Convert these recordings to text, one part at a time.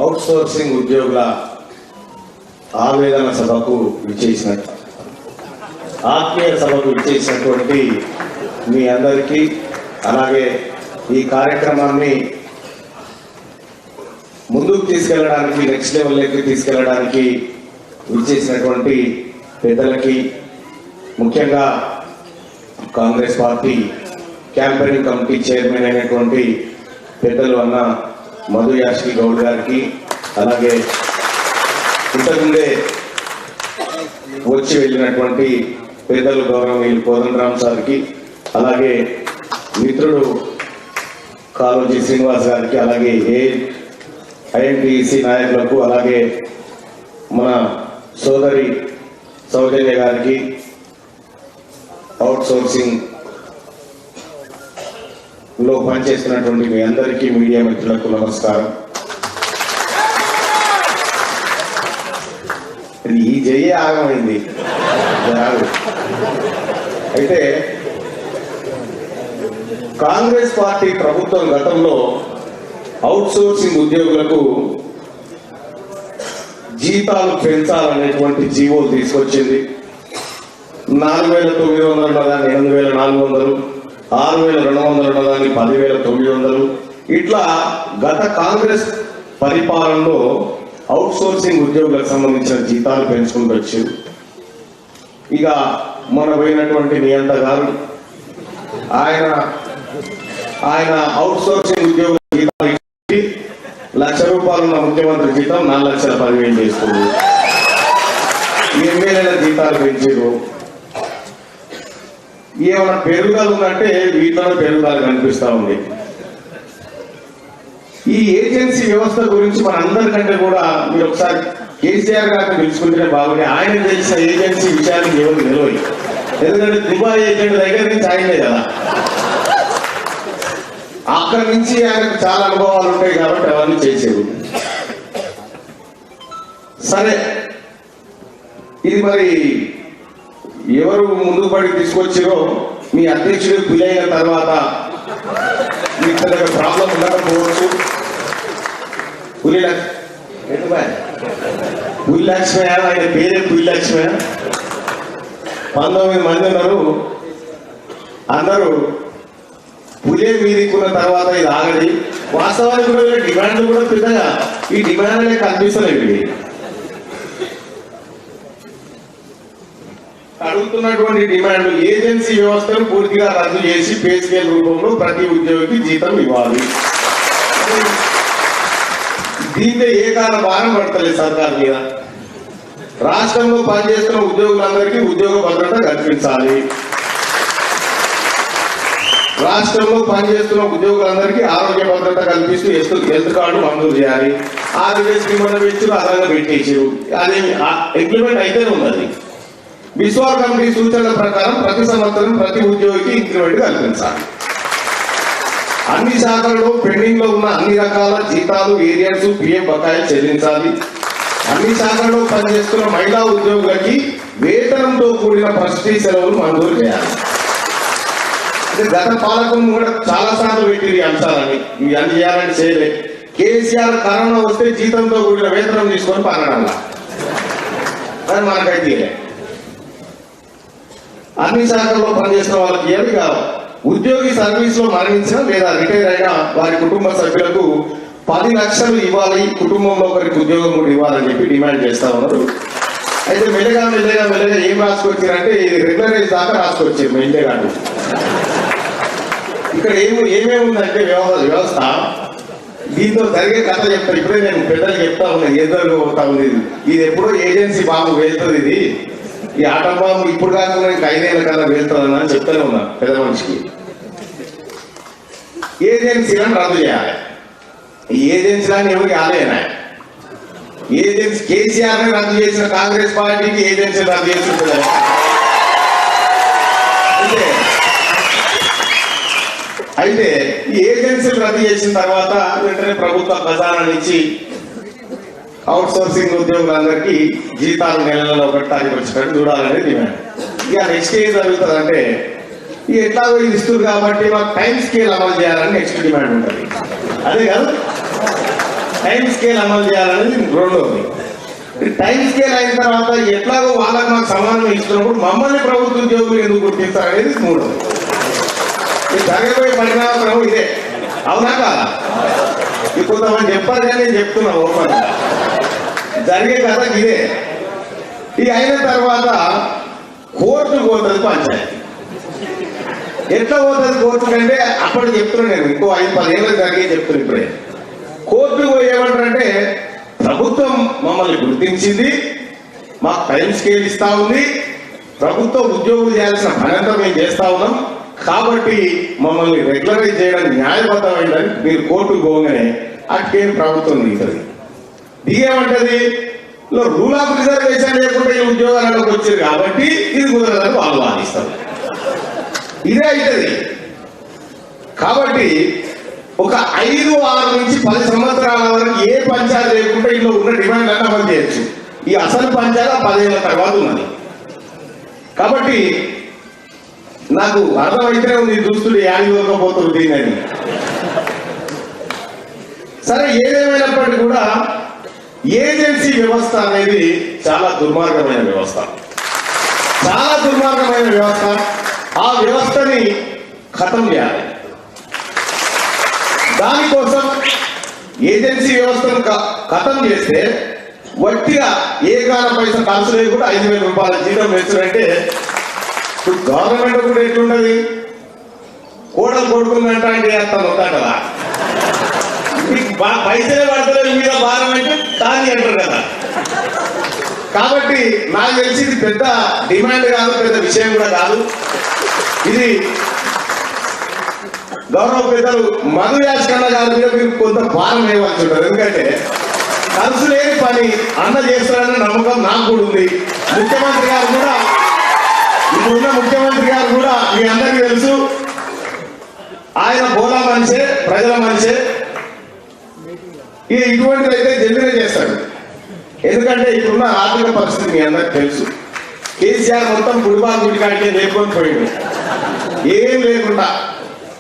Outsourcing ఉద్యోగుల ఆవేదన సభకు విచ్చేసిన ఆత్మీయ సభకు విచ్చేసినటువంటి మీ అందరికీ, అలాగే ఈ కార్యక్రమాన్ని ముందుకు తీసుకెళ్ళడానికి, నెక్స్ట్ లెవెల్లోకి తీసుకెళ్ళడానికి విచ్చేసినటువంటి పెద్దలకి, ముఖ్యంగా Congress party campaigning committee chairman అయినటువంటి పెద్దలు అన్న మధు యాష్కి గౌడ్ గారికి, అలాగే ఇంతకుముందే వచ్చి వెళ్ళినటువంటి పెద్దలు గౌరవనీయులు కోదండరామ్ సార్కి, అలాగే మిత్రుడు కాళోజీ శ్రీనివాస్ గారికి, అలాగే ఐఎన్టీసీ నాయకులకు, అలాగే మన సోదరి సౌజన్య గారికి, అవుట్సోర్సింగ్ లో పనిచేస్తున్నటువంటి మీ అందరికీ, మీడియా మిత్రులకు నమస్కారం. ఈ జయ ఆగమైంది. అయితే కాంగ్రెస్ పార్టీ ప్రభుత్వం గతంలో అవుట్సోర్సింగ్ ఉద్యోగులకు జీతాలు పెంచాలనేటువంటి జీవోలు తీసుకొచ్చింది. 4,900 ఉన్నదాన్ని 8,400, 6,200 ఉన్నదాన్ని 10,900. ఇట్లా గత కాంగ్రెస్ పరిపాలనలో అవుట్సోర్సింగ్ ఉద్యోగులకు సంబంధించిన జీతాలు పెంచుకుంటూ వచ్చారు. ఇక మన పోయినటువంటి నియంత గారు ఆయన అవుట్సోర్సింగ్ ఉద్యోగుల జీతాలు ఇచ్చి ₹1,00,000 ఉన్న ముఖ్యమంత్రి జీతం 4,10,000 చేస్తుంది. ఎమ్మెల్యేల జీతాలు పెంచారు. ఏమైనా పెరుగుదల ఉందంటే వీటిలో పెరుగుదల కనిపిస్తా ఉంది. ఈ ఏజెన్సీ వ్యవస్థ గురించి మన అందరికంటే కూడా మీరు ఒకసారి కేసీఆర్ గారిని తెలుసుకుంటే బాగుంది. ఆయన తెలిసిన ఏజెన్సీ విషయానికి ఎవరికి తెలియదు. ఎందుకంటే దుబాయ్ ఏజెంట్ దగ్గర నుంచి ఆయనే కదా, అక్కడి నుంచి ఆయనకు చాలా అనుభవాలు ఉంటాయి కాబట్టి అవన్నీ చేసేది. సరే, ఇది మరి ఎవరు ముందుకు పడి తీసుకొచ్చారో మీ అధ్యక్షుడు పిలైన తర్వాత మీకు దగ్గర ప్రాబ్లం ఉండకపోవచ్చు. పులి లక్ష్మి, ఆయన పేరే పులి లక్ష్మి. 19 మంది ఉన్నారు. అందరూ పులే మీదికున్న తర్వాత ఇది ఆగది. వాస్తవానికి కూడా డిమాండ్లు కూడా పెద్దగా ఈ డిమాండ్లే కనిపిస్తలేవు. అడుగుతున్నటువంటి డిమాండ్ ఏజెన్సీ వ్యవస్థను పూర్తిగా రద్దు చేసి పే స్కేల్ రూపంలో ప్రతి ఉద్యోగికి జీతం ఇవ్వాలి. దీంతో ఏ కాల భారం పడతలేదు సర్కార్ మీద. రాష్ట్రంలో పనిచేస్తున్న ఉద్యోగులందరికీ ఉద్యోగ భద్రత కల్పించాలి. రాష్ట్రంలో పనిచేస్తున్న ఉద్యోగులందరికీ ఆరోగ్య భద్రత కల్పిస్తూ హెల్త్ కార్డు మంజూరు చేయాలి. ఆదివేసి మన వ్యక్తులు అదనంగా పెట్టేసారు. అది ఇంప్లిమెంట్ అయితేనే ఉన్నది. బిస్వా కమిటీ సూచనల ప్రకారం ప్రతి సంవత్సరం ప్రతి ఉద్యోగికి ఇంక్రిమెంట్ కల్పించాలి. అన్ని శాఖల్లో పెండింగ్ లో ఉన్న అన్ని రకాల జీతాలు, ఏరియర్స్, పిఎఫ్ బకాయిలు చెల్లించాలి. అన్ని శాఖల్లో పనిచేస్తున్న మహిళా ఉద్యోగులకి వేతనంతో కూడిన ప్రసూతి సెలవులు మంజూరు చేయాలి. గత పాలకం కూడా చాలా సార్లు పెట్టింది ఈ అంశాలని. ఇవి అన్ని చేయాలని చేయలే. కేసీఆర్ కరోనా వస్తే జీతంతో కూడిన వేతనం తీసుకొని పనడాల, కానీ మనకైతే అన్ని శాఖల్లో పనిచేసిన వాళ్ళకి ఏమి కావాలి. ఉద్యోగి సర్వీస్ లో మరణించిన లేదా రిటైర్ అయిన వారి కుటుంబ సభ్యులకు 10 లక్షలు ఇవ్వాలి. కుటుంబంలో ఒకరికి ఉద్యోగం కూడా ఇవ్వాలని చెప్పి డిమాండ్ చేస్తా ఉన్నారు. అయితే మెల్లగా ఏం రాసుకొచ్చారంటే ఇది రెగ్యులరైజ్ దాకా రాసుకొచ్చారు మెల్లగాడు. ఇక్కడ ఏమేమి ఉందంటే వ్యవస్థ దీంతో జరిగే కథ చెప్తా. ఇప్పుడే నేను పెద్దలు చెప్తా ఉన్నాను, ఎదురు పోతా ఉంది. ఇది ఎప్పుడో ఏజెన్సీ బాబు వెళ్తుంది. ఇది ఈ ఆటం బాబు ఇప్పుడు కాకుండా ఇంకా 5 ఏళ్ళ కన్నా వెళ్తుందని అని చెప్తానే ఉన్నా పెద్ద మనిషికి. ఏజెన్సీలను రద్దు చేయాలి. ఈ ఏజెన్సీలను ఎవరికి ఆలేనా? ఏజెన్సీ కేసీఆర్ ని రద్దు చేసిన కాంగ్రెస్ పార్టీకి ఏజెన్సీ రద్దు చేసి ఉంటుంది. అయితే ఈ ఏజెన్సీలు రద్దు చేసిన తర్వాత వెంటనే ప్రభుత్వ ఖజానా నుంచి అవుట్సోర్సింగ్ ఉద్యోగులందరికీ జీతాలు నెలలో 1 తారీఖు వచ్చినట్టు చూడాలనేది డిమాండ్. ఇక నెక్స్ట్ ఏం జరుగుతుంది అంటే ఎట్లాగో ఇది ఇస్తుంది కాబట్టి మాకు టైం స్కేల్ అమలు చేయాలని నెక్స్ట్ డిమాండ్ ఉంటుంది. అదే కాదు టైం స్కేల్ అమలు చేయాలనేది రెండోది. టైం స్కేల్ అయిన తర్వాత ఎట్లాగో వాళ్ళకి మాకు సమానం ఇస్తున్నప్పుడు మమ్మల్ని ప్రభుత్వ ఉద్యోగులు ఎందుకు గుర్తిస్తారనేది మూడోది. జరగబోయే పరిణామం ఇదే, అవునా కాదా? కొంతమంది చెప్పారు కానీ నేను చెప్తున్నా ఓపెన్ జరిగే కథ ఇదే. ఇది అయిన తర్వాత కోర్టుకు పోతుంది పంచాయతీ. ఎట్లా పోతుంది కోర్టు కంటే అప్పుడు చెప్తున్నా నేను, ఇంకో 5-10 ఏళ్ళు జరిగే చెప్తున్నా. ఇప్పుడే కోర్టుకు ఏమంటారంటే ప్రభుత్వం మమ్మల్ని గుర్తించింది, మాకు టైం స్కేల్ ఇస్తా ఉంది, ప్రభుత్వ ఉద్యోగులు చేయాల్సిన పని అంతా మేము చేస్తా ఉన్నాం, కాబట్టి మమ్మల్ని రెగ్యులరైజ్ చేయడం న్యాయబద్ధమైందని మీరు కోర్టుకు పోగానే అటుకేం ప్రభుత్వం దిగుతుంది. దిగేమంటది రూల్ ఆఫ్ రిజర్వేషన్ లేకుండా ఈ ఉద్యోగాలకు వచ్చారు కాబట్టి ఇది కుదరదని వాళ్ళు వాదిస్తారు. ఇదే అవుతుంది. కాబట్టి ఒక 5-6 నుంచి 10 సంవత్సరాల వరకు ఏ పంచాయతీ లేకుండా ఇంట్లో ఉన్న డిమాండ్ అన్నీ అమలు చేయొచ్చు. ఈ అసలు పంచాయతీ 10 ఏళ్ళ తర్వాత ఉన్నది. కాబట్టి నాకు అర్థమైతేనే ఉంది చూస్తుంటే యాడిపోకపోతుంది దీన్ని. సరే, ఏదేమైనప్పటికీ కూడా ఏజెన్సీ వ్యవస్థ అనేది చాలా దుర్మార్గమైన వ్యవస్థ, చాలా దుర్మార్గమైన వ్యవస్థ. ఆ వ్యవస్థని ఖతం చేయాలి. దానికోసం ఏజెన్సీ వ్యవస్థను ఖతం చేస్తే వట్టిగా ఏ కాల పైసా ఖర్చు లేకుండా 5,000 రూపాయల జీతం వేస్తారంటే గవర్నమెంట్ కూడా ఎట్లుంటది? కోడలు కొడుకుందంట అంటే అతను వద్దా కదా, పైసలే పడతలేదు మీద భారం అంటే దాన్ని అంటారు కదా. కాబట్టి నాకు తెలిసి ఇది పెద్ద డిమాండ్ కాదు, పెద్ద విషయం కూడా కాదు. ఇది గౌరవ పెద్దలు మధు యాస్కన్న గారి మీద మీరు కొంత భారం వేయవలసి ఉంటుంది. ఎందుకంటే ఖర్చు లేని పని అన్న చేస్తారన్న నమ్మకం నాకు కూడా ఉంది. ముఖ్యమంత్రి గారు కూడా, ఇప్పుడున్న ముఖ్యమంత్రి గారు కూడా మీ అందరికీ తెలుసు, ఆయన బోలా మనిషే, ప్రజల మనిషే. ఇటువంటిది అయితే జల్దినే చేస్తాడు. ఎందుకంటే ఇప్పుడున్న ఆర్థిక పరిస్థితి మీ అందరికి తెలుసు. కేసీఆర్ మొత్తం గుడిబాగు గుడికాడికే లేకొని పోయింది, ఏం లేకుండా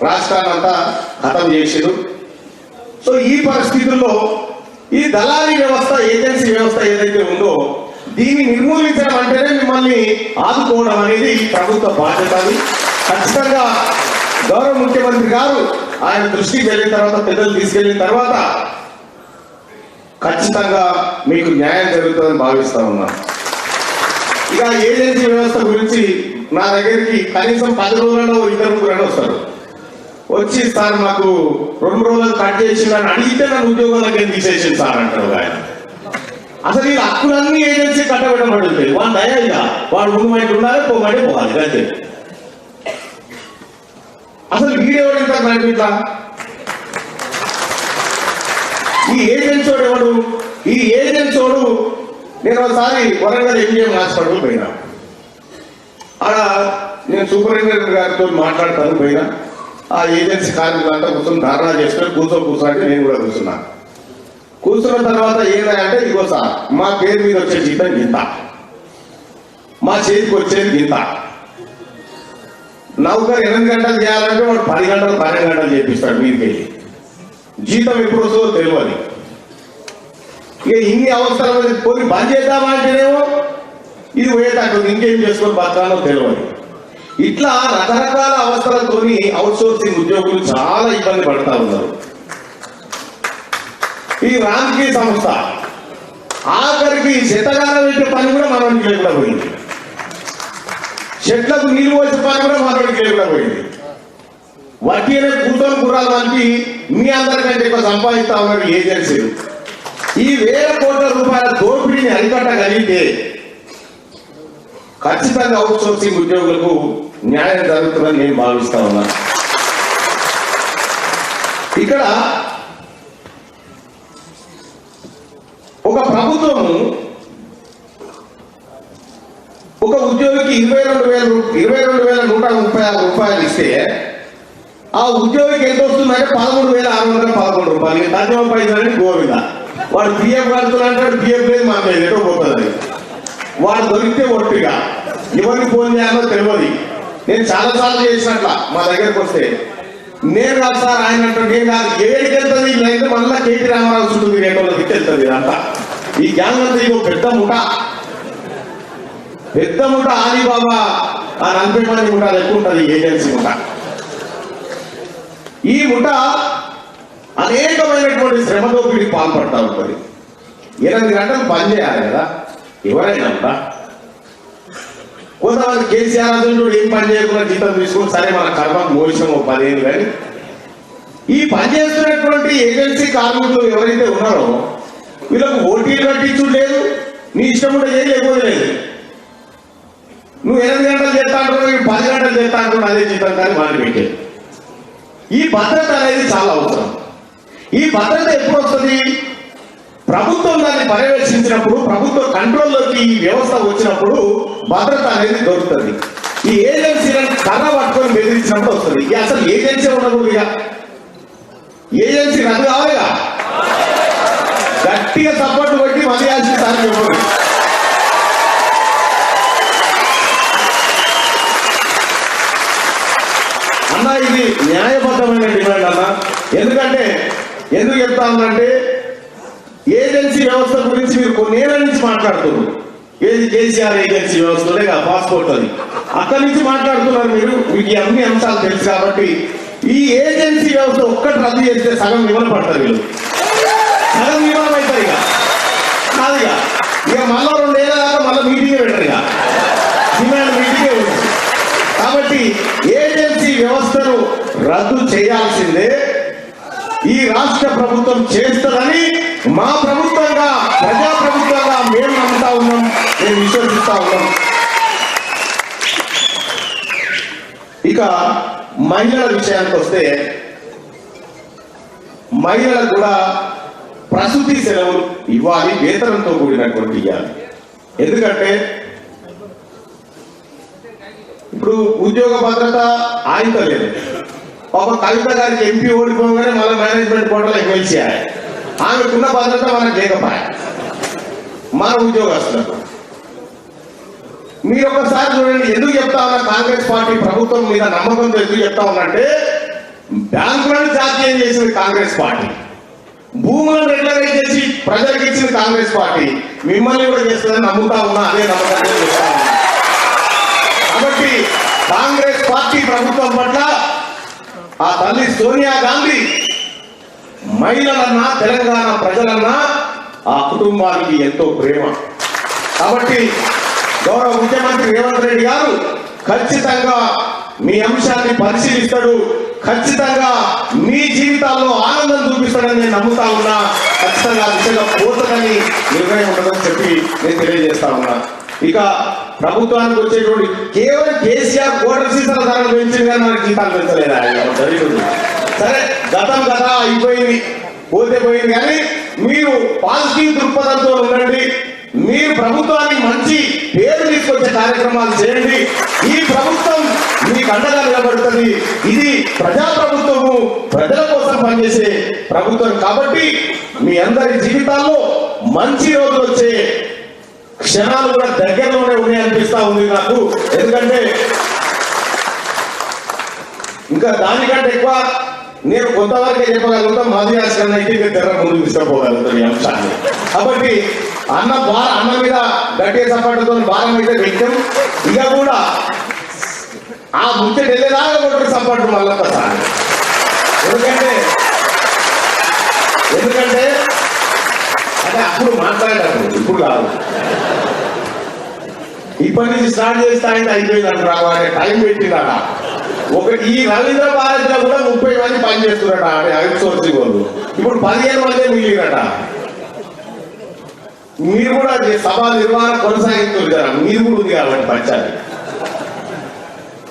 రాష్ట్రాన్ని అంతా ఖతం చేసాడు. సో ఈ పరిస్థితుల్లో ఈ దళారీ వ్యవస్థ, ఏజెన్సీ వ్యవస్థ ఏదైతే ఉందో దీన్ని నిర్మూలించడం అంటేనే మిమ్మల్ని ఆదుకోవడం అనేది ప్రభుత్వ బాధ్యత. ఖచ్చితంగా గౌరవ ముఖ్యమంత్రి గారు ఆయన దృష్టికి వెళ్ళిన తర్వాత, పెద్దలు తీసుకెళ్లిన తర్వాత ఖచ్చితంగా మీకు న్యాయం జరుగుతుందని భావిస్తా ఉన్నాను. ఇక ఏజెన్సీ వ్యవస్థ గురించి నా దగ్గరికి కనీసం 10 రోజులలో 2-3 వస్తారు. వచ్చి సార్ మాకు 2 రోజులు కట్ చేసిందని అడిగితే నన్ను ఉద్యోగాలకు ఏం తీసేసింది సార్ అంటారు ఆయన. అసలు ఈ హక్కులన్నీ ఏజెన్సీ కట్టబెట్టబడుతుంది. వాడు దయగా వాడు ముందు ఉండాలి, పోమంటే పోవాలి అంతే. అసలు వీడెవడు ఇంత నడిపిట్లా? ఈ ఏజెన్సోడు ఎవడు? ఈ ఏజెన్సోడు నేను ఒకసారి వరంగల్ ఎంజిఎం హాస్పిటల్ పోయినా. ఆడ నేను సూపరింటెండెంట్ గారితో మాట్లాడతాను పోయినా. ఆ ఏజెన్సీ కార్మికులంతా కూర్చొని ధారణ చేసుకొని కూర్చోంటే నేను కూడా కూర్చున్నా. కూర్చున్న తర్వాత ఏంటంటే, ఇగో సార్ మా పేరు మీద వచ్చే జీతం గింత, మా చేతికి వచ్చేది గింత. నౌకరు 8 గంటలు చేయాలంటే వాడు 10 గంటలు 12 గంటలు చేపిస్తాడు మీదకి వెళ్ళి. జీతం ఎప్పుడు వస్తుందో తెలియదు. ఇక ఇన్ని అవసరాలు కొన్ని బంద్ చేద్దామంటేనేమో ఇది పోయేటట్టు ఇంకేం చేసుకొని బతకాలో తెలియదు. ఇట్లా రకరకాల అవసరాలతో అవుట్ సోర్సింగ్ ఉద్యోగులు చాలా ఇబ్బంది పడతా ఉన్నారు. ఈ రాజకీయ సంస్థ ఆఖరికి చెత్తగానం పెట్టే పని కూడా మనోడికి లేకుండా పోయింది. చెట్లకు నీళ్ళు పోసే పని కూడా మనోడికి లేకుండా పోయింది. వడ్డీ అనే కూర్చొని కుర్రాలకి మీ అందరికంటే ఎక్కువ సంపాదిస్తా ఉన్నారు ఏజెన్సీలు. ఈ 1,000 కోట్ల రూపాయల దోపిడీని అరికట్టగలిగితే ఖచ్చితంగా అవుట్ సోర్సింగ్ ఉద్యోగులకు న్యాయం జరుగుతుందని నేను భావిస్తా ఉన్నా. ఇక్కడ ఒక ప్రభుత్వము ఒక ఉద్యోగికి 22,136 రూపాయలు ఇస్తే ఆ ఉద్యోగికి ఎంత వస్తుందంటే 13,611 రూపాయలు. తగ్గిన పైసలని గోవింద. వాడు పిఎఫ్ కడుతున్నట్టు పిఎఫ్ లేదు, మన ఎటో పోతుంది. వాడు దొరికితే ఒట్టిగా ఎవరిని ఫోన్ చేయాలో తెలియదు. నేను చాలాసార్లు చేసినట్ల మా దగ్గరకు వస్తే నేను కాదు సార్ ఆయన అంటే నేను కాదు, ఏడికి వెళ్తుంది అయితే మళ్ళీ కేటీ రామారావు చుట్టూ తిరిగేటోళ్ళకి వెళ్తుంది ఇదంతా. ఈ గ్యాంగ్ అంతా ఇదో పెద్ద ముఠ ఆలీబాబా ఆ 40 మంది ముఠాలు ఎక్కువ ఉంటుంది ఏజెన్సీ ముఠ. ఈ ముఠ అనేకమైనటువంటి శ్రమదోపిడికి పాల్పడతా ఉంటుంది. 8 గంటలు పని చేయాలి కదా ఎవరైనా కూడా. కొంతమంది కేసీఆర్ అసలు ఏం పని చేయకుండా జీతం తీసుకుని సరే మన కర్మకు మోసం 10 ఏళ్ళు. కానీ ఈ పని చేస్తున్నటువంటి ఏజెన్సీ కార్మికులు ఎవరైతే ఉన్నారో వీళ్ళకు ఓటీలు కట్టించుడు లేదు, నీ ఇష్టం కూడా చేయలేకపోతే లేదు. నువ్వు 8 గంటలు చేస్తా అంటున్నావు, 10 గంటలు చేస్తా అంటున్నావు, అదే జీతం కానీ వాళ్ళు పెట్టేది. ఈ భద్రత అనేది చాలా అవసరం. ఈ భద్రత ఎప్పుడు వస్తుంది? ప్రభుత్వం దాన్ని పర్యవేక్షించినప్పుడు, ప్రభుత్వ కంట్రోల్లోకి ఈ వ్యవస్థ వచ్చినప్పుడు భద్రత అనేది దొరుకుతుంది. ఈ ఏజెన్సీలను కర్ర పట్టుకొని బెదిరించినప్పుడు వస్తుంది. అసలు ఏజెన్సీ ఉండకూడదు. ఇక ఏజెన్సీ రద్దు కావాలిగా. గట్టిగా సపోర్ట్ కొట్టి మళ్ళీ సార్ చెప్పండి. అన్న ఇది న్యాయబద్ధమైన డిమాండ్ అన్న. ఎందుకు చెప్తా ఉందంటే ఏజెన్సీ వ్యవస్థ గురించి మీరు కొన్నేళ్ల నుంచి మాట్లాడుతున్నారు. ఏది కేసీఆర్ ఏజెన్సీ వ్యవస్థలే కదా పాస్పోర్ట్ అది, అక్కడి నుంచి మాట్లాడుతున్నారు మీరు. మీకు అన్ని అంశాలు తెలుసు కాబట్టి ఈ ఏజెన్సీ వ్యవస్థ ఒక్కటి రద్దు చేస్తే సగం విమల పడతారు వీళ్ళు, సగం విమలం అవుతారు. ఇక కాదుగా ఇక మళ్ళా 2 ఏళ్ళ దాకా మళ్ళీ మీటింగే పెట్టరు. ఇక డిమాండ్ మీటింగే ఉంటుంది. కాబట్టి ఏజెన్సీ వ్యవస్థను రద్దు చేయాల్సిందే ఈ రాష్ట్ర ప్రభుత్వం చేస్తుందని మా ప్రభుత్వంగా, ప్రజాప్రభుత్వంగా మేము నమ్ముతా ఉన్నాం, మేము విశ్వసిస్తా ఉన్నాం. ఇక మహిళల విషయానికి వస్తే మహిళలకు కూడా ప్రసూతి సెలవులు ఇవ్వాలి, వేతనంతో కూడినటువంటి ఇవ్వాలి. ఎందుకంటే ఇప్పుడు ఉద్యోగ భద్రత ఆయుధలేదు. ఒక కవిత గారికి ఎంపీ ఓడిపోగానే మళ్ళీ మేనేజ్మెంట్ కోటలో ఎమ్మెల్సీ అయ్యాయి. ఆమెకున్న భద్రత మనకు లేకపోయా మన ఉద్యోగస్తులకు. మీరు ఒకసారి చూడండి, ఎందుకు చెప్తా ఉన్నా కాంగ్రెస్ పార్టీ ప్రభుత్వం మీద నమ్మకంతో ఎందుకు చెప్తా ఉన్నంటే, బ్యాంకులను జాతీయం చేసింది కాంగ్రెస్ పార్టీ, భూములను రెగ్యులరైజ్ చేసి ప్రజలకు ఇచ్చింది కాంగ్రెస్ పార్టీ, మిమ్మల్ని కూడా చేస్తుందని నమ్ముతా ఉన్నా. అదే నమ్మకంతో చెప్తా ఉన్నా. కాబట్టి కాంగ్రెస్ పార్టీ ప్రభుత్వం పట్ల ఆ తల్లి సోనియా గాంధీ మహిళలన్నా, తెలంగాణ ప్రజలన్నా ఆ కుటుంబానికి ఎంతో ప్రేమ. కాబట్టి గౌరవ ముఖ్యమంత్రి రేవంత్ రెడ్డి గారు ఖచ్చితంగా మీ అంశాన్ని పరిశీలిస్తాడు, ఖచ్చితంగా మీ జీవితాల్లో ఆనందం చూపిస్తాడని నేను నమ్ముతా ఉన్నా. ఖచ్చితంగా దిశగా పోతుందని నిర్ణయం ఉండదని చెప్పి నేను తెలియజేస్తా ఉన్నా. ఇక ప్రభుత్వానికి వచ్చేటువంటి కేవలం కేసీఆర్ కోటర్ సీసాల ధరలు పెంచింది కానీ మనకి జీతాలు పెంచలేదా? జరుగుతుంది. సరే గతం గత అయిపోయింది, పోతే పోయింది. కానీ మీరు పాజిటివ్ దృక్పథంతో ఉండండి. మీరు ప్రభుత్వానికి మంచి పేరు తీసుకొచ్చే కార్యక్రమాలు చేయండి. ఈ ప్రభుత్వం మీకు అండగా నిలబడుతుంది. ఇది ప్రజాప్రభుత్వము, ప్రజల కోసం పనిచేసే ప్రభుత్వం. కాబట్టి మీ అందరి జీవితాల్లో మంచి రోజులు వచ్చే క్షణాలు కూడా దగ్గరలోనే ఉన్నాయనిపిస్తా ఉంది నాకు. ఎందుకంటే ఇంకా దానికంటే ఎక్కువ నేను కొంతవరకే చెప్పగలుగుతాం. మాజీ కన్నా అయితే తెర ముందు తీసుకుపోగలుగుతాం ఈ అంశాన్ని. కాబట్టి అన్న మీద గట్టిగా సపోర్టుతో భారం అయితే పెట్టాం. ఇక కూడా ఆ ముచ్చట వెళ్ళేలాగా కొట్టి సపోర్ట్ మళ్ళీ సార్. ఎందుకంటే అంటే అప్పుడు మాట్లాడేటప్పుడు, ఇప్పుడు కాదు. ఇప్పటి నుంచి స్టార్ట్ చేస్తా అంటే అయిపోయింది అంటారు. టైం పెట్టిందట. ఈ రవీంద్ర భారత్ లో కూడా 30 మంది పనిచేస్తున్నారట అవుట్ సోర్సింగ్ వాళ్ళు. ఇప్పుడు 15 మందే మిగిలినట. మీరు కూడా సభా నిర్వహణ కొనసాగిస్తున్నారు, మీరు కూడా ఉంది కాబట్టి పంచాలి.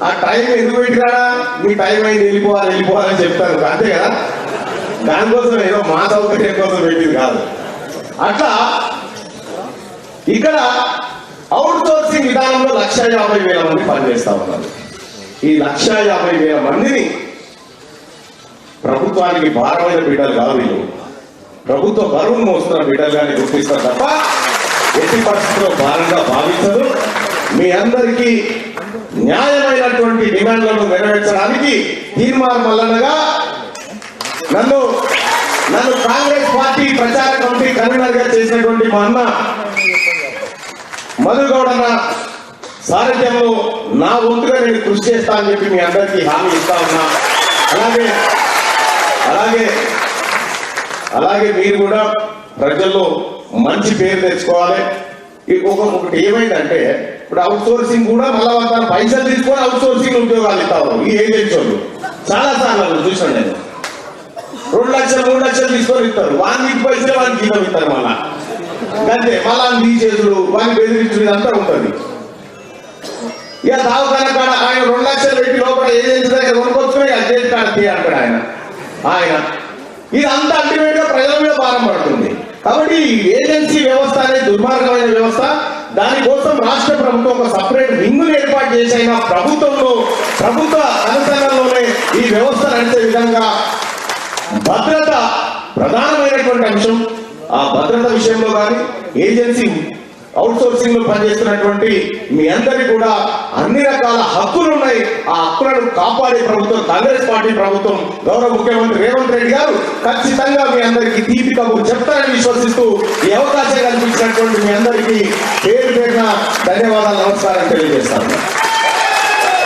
ఆ టైం ఎందుకు పెట్టిరాడా? మీ టైం అయింది, వెళ్ళిపోవాలని చెప్తాను అంతే కదా. దానికోసం ఏదో మా సౌకర్యం కోసం పెట్టింది కాదు. అట్లా ఇక్కడ అవుట్ సోర్సింగ్ విధానంలో 1,50,000 మంది పనిచేస్తా ఉన్నారు. ఈ 1,50,000 మందిని ప్రభుత్వానికి భారమైన బిడ్డలు కాదు, వీళ్ళు ప్రభుత్వ బరువును మోస్తున్న బిడ్డలుగానే గుర్తిస్తారు తప్ప ఎట్టి పరిస్థితుల్లో భారంగా భావించదు. మీ అందరికీ న్యాయమైనటువంటి డిమాండ్లను నెరవేర్చడానికి తీర్మానం వల్లనగా నన్ను నన్ను కాంగ్రెస్ పార్టీ ప్రచార కమిటీ కన్వీనర్ గా చేసినటువంటి మా అన్న మధుగౌడ్ అన్న సారథ్యంలో నా వంతుగా నేను కృషి చేస్తా అని చెప్పి మీ అందరికీ హామీ ఇస్తా ఉన్నా. అలాగే అలాగే అలాగే మీరు కూడా ప్రజల్లో మంచి పేరు తెచ్చుకోవాలి. ఒకటి ఏమైందంటే ఇప్పుడు అవుట్ సోర్సింగ్ కూడా మళ్ళా వాళ్ళ పైసలు తీసుకొని అవుట్ సోర్సింగ్ ఉద్యోగాలు ఇస్తారు ఈ ఏజెన్సీ వాళ్ళు. చాలా సార్లు చూసాను నేను. 2 లక్షలు 3 లక్షలు తీసుకొని ఇస్తారు. వానికి పైసలు వానికి జీతం ఇస్తారు. మళ్ళా అంతే మళ్ళా తీసేసుడు వానికి బెదిరించుడు ఇదంతా ఉంటుంది. ఇక దావఖాన కాడ ఆయన 2 లక్షలు పెట్టి లోపల ఏజెన్సీ దగ్గర కొనుక్కొచ్చుకొని అడ్జెంట్ కాడ అంటాడు ఆయన ఇదంతా అల్టిమేట్ గా ప్రజల మీద భారం పడుతుంది. కాబట్టి ఏజెన్సీ వ్యవస్థ అనేది దుర్మార్గమైన వ్యవస్థ. దానికోసం రాష్ట్ర ప్రభుత్వం ఒక సపరేట్ వింగ్ ఏర్పాటు చేసైనా ప్రభుత్వ అనుసరణలోనే ఈ వ్యవస్థ నడిచే విధంగా భద్రత ప్రధానమైనటువంటి అంశం. ఆ భద్రత విషయంలో కానీ ఏజెన్సీ అవుట్ సోర్సింగ్ లో పనిచేస్తున్నటువంటి మీ అందరికీ కూడా అన్ని రకాల హక్కులు ఉన్నాయి. ఆ హక్కులను కాపాడే ప్రభుత్వం కాంగ్రెస్ పార్టీ ప్రభుత్వం, గౌరవ ముఖ్యమంత్రి రేవంత్ రెడ్డి గారు ఖచ్చితంగా మీ అందరికీ తీపి కబురు చెప్తారని విశ్వసిస్తూ ఈ అవకాశం కల్పించినటువంటి మీ అందరికీ పేరు పేరున ధన్యవాదాలు, నమస్కారం తెలియజేస్తాను.